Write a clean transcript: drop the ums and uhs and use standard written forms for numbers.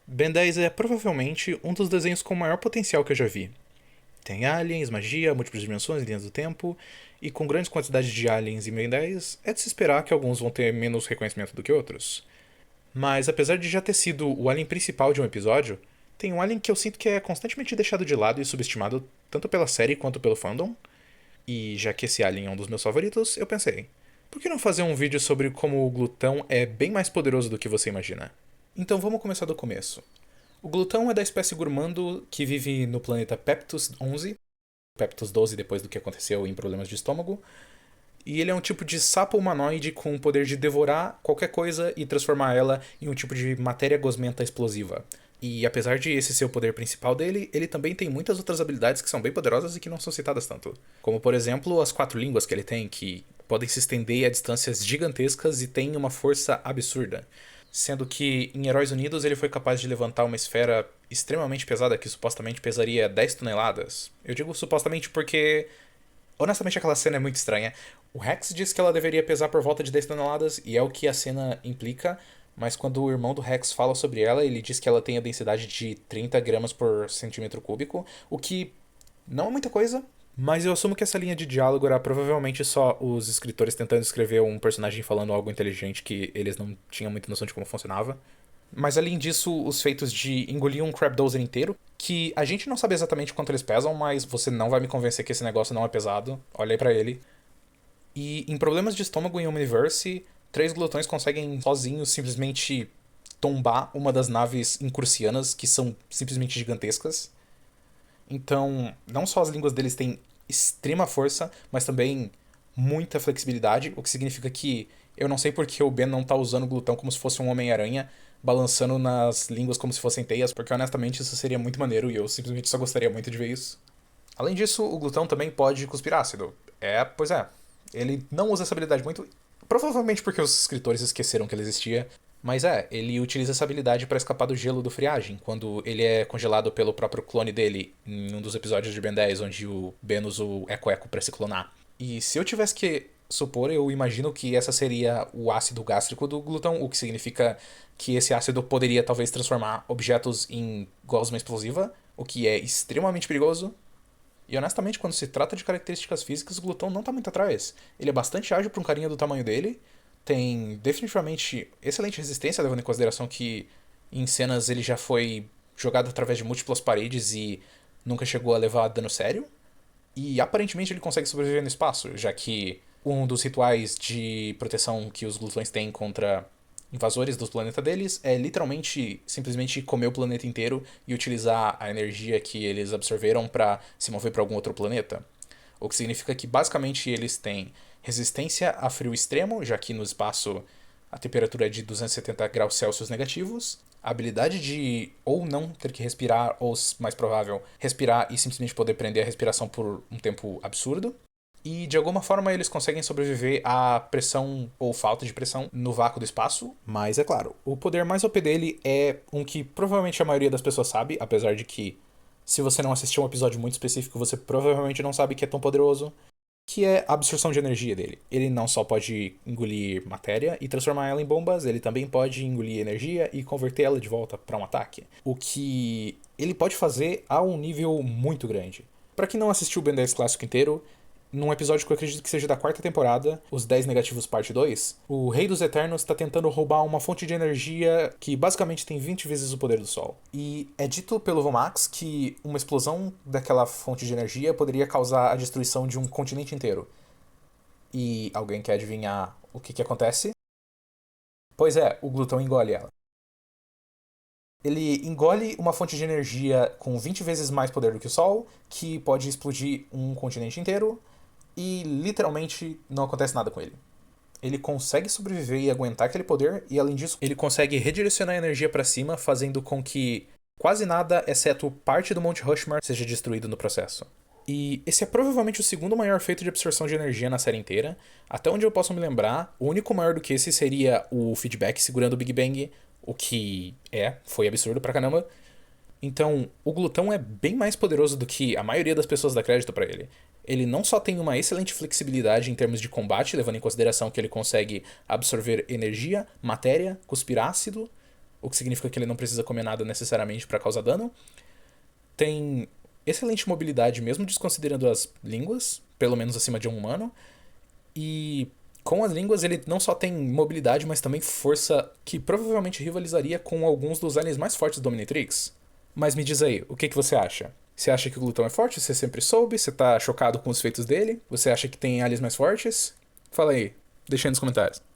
Ben 10 é provavelmente um dos desenhos com maior potencial que eu já vi. Tem aliens, magia, múltiplas dimensões, linhas do tempo, e com grandes quantidades de aliens em Ben 10, é de se esperar que alguns vão ter menos reconhecimento do que outros. Mas apesar de já ter sido o alien principal de um episódio, tem um alien que eu sinto que é constantemente deixado de lado e subestimado tanto pela série quanto pelo fandom. E já que esse alien é um dos meus favoritos, eu pensei, por que não fazer um vídeo sobre como o glutão é bem mais poderoso do que você imagina? Então vamos começar do começo. O glutão é da espécie Gurmando que vive no planeta Peptus 11, Peptus 12 depois do que aconteceu em problemas de estômago, e ele é um tipo de sapo humanoide com o poder de devorar qualquer coisa e transformar ela em um tipo de matéria gosmenta explosiva. E apesar de esse ser o poder principal dele, ele também tem muitas outras habilidades que são bem poderosas e que não são citadas tanto. Como, por exemplo, as 4 línguas que ele tem, que podem se estender a distâncias gigantescas e têm uma força absurda. Sendo que em Heróis Unidos ele foi capaz de levantar uma esfera extremamente pesada que supostamente pesaria 10 toneladas. Eu digo supostamente porque honestamente, aquela cena é muito estranha. O Rex diz que ela deveria pesar por volta de 10 toneladas, e é o que a cena implica, mas quando o irmão do Rex fala sobre ela, ele diz que ela tem a densidade de 30 gramas por centímetro cúbico, o que não é muita coisa, mas eu assumo que essa linha de diálogo era provavelmente só os escritores tentando escrever um personagem falando algo inteligente que eles não tinham muita noção de como funcionava. Mas além disso, os feitos de engolir um Crab Dozer inteiro, que a gente não sabe exatamente quanto eles pesam, mas você não vai me convencer que esse negócio não é pesado. Olha aí pra ele. E em problemas de estômago em Omniverse, 3 glutões conseguem sozinhos simplesmente tombar uma das naves incursianas, que são simplesmente gigantescas. Então, não só as línguas deles têm extrema força, mas também muita flexibilidade, o que significa que eu não sei porque o Ben não tá usando o glutão como se fosse um Homem-Aranha, balançando nas línguas como se fossem teias, porque honestamente isso seria muito maneiro e eu simplesmente só gostaria muito de ver isso. Além disso, o glutão também pode cuspir ácido. Pois é. Ele não usa essa habilidade muito. Provavelmente porque os escritores esqueceram que ela existia. Mas ele utiliza essa habilidade para escapar do gelo do Friagem, quando ele é congelado pelo próprio clone dele, em um dos episódios de Ben 10, onde o Ben usa o Eco Eco para se clonar. E se eu tivesse que supor, eu imagino que essa seria o ácido gástrico do glutão, o que significa que esse ácido poderia talvez transformar objetos em gosma explosiva, o que é extremamente perigoso. E honestamente, quando se trata de características físicas, o glutão não tá muito atrás. Ele é bastante ágil para um carinha do tamanho dele, tem definitivamente excelente resistência, levando em consideração que em cenas ele já foi jogado através de múltiplas paredes e nunca chegou a levar dano sério. E aparentemente ele consegue sobreviver no espaço, já que um dos rituais de proteção que os glutões têm contra invasores do planeta deles é literalmente simplesmente comer o planeta inteiro e utilizar a energia que eles absorveram para se mover para algum outro planeta. O que significa que basicamente eles têm resistência a frio extremo, já que no espaço a temperatura é de 270 graus Celsius negativos, a habilidade de ou não ter que respirar, ou mais provável, respirar e simplesmente poder prender a respiração por um tempo absurdo. E de alguma forma eles conseguem sobreviver à pressão ou falta de pressão no vácuo do espaço. Mas é claro, o poder mais OP dele é um que provavelmente a maioria das pessoas sabe, apesar de que se você não assistiu um episódio muito específico, você provavelmente não sabe que é tão poderoso, que é a absorção de energia dele. Ele não só pode engolir matéria e transformar ela em bombas, ele também pode engolir energia e converter ela de volta para um ataque. O que ele pode fazer a um nível muito grande. Para quem não assistiu o Ben 10 clássico inteiro, num episódio que eu acredito que seja da quarta temporada, Os 10 Negativos Parte 2, o Rei dos Eternos está tentando roubar uma fonte de energia que basicamente tem 20 vezes o poder do Sol. E é dito pelo Vomax que uma explosão daquela fonte de energia poderia causar a destruição de um continente inteiro. E alguém quer adivinhar o que acontece? Pois é, o glutão engole ela. Ele engole uma fonte de energia com 20 vezes mais poder do que o Sol, que pode explodir um continente inteiro, e literalmente não acontece nada com ele. Ele consegue sobreviver e aguentar aquele poder, e além disso, ele consegue redirecionar a energia para cima, fazendo com que quase nada, exceto parte do Monte Rushmore, seja destruído no processo. E esse é provavelmente o segundo maior feito de absorção de energia na série inteira. Até onde eu posso me lembrar, o único maior do que esse seria o feedback segurando o Big Bang, o que foi absurdo pra caramba. Então, o glutão é bem mais poderoso do que a maioria das pessoas dá crédito para ele. Ele não só tem uma excelente flexibilidade em termos de combate, levando em consideração que ele consegue absorver energia, matéria, cuspir ácido, o que significa que ele não precisa comer nada necessariamente para causar dano. Tem excelente mobilidade, mesmo desconsiderando as línguas, pelo menos acima de um humano. E com as línguas ele não só tem mobilidade, mas também força que provavelmente rivalizaria com alguns dos aliens mais fortes do Omnitrix. Mas me diz aí, o que você acha? Você acha que o Glutão é forte? Você sempre soube? Você tá chocado com os feitos dele? Você acha que tem aliens mais fortes? Fala aí, deixa aí nos comentários.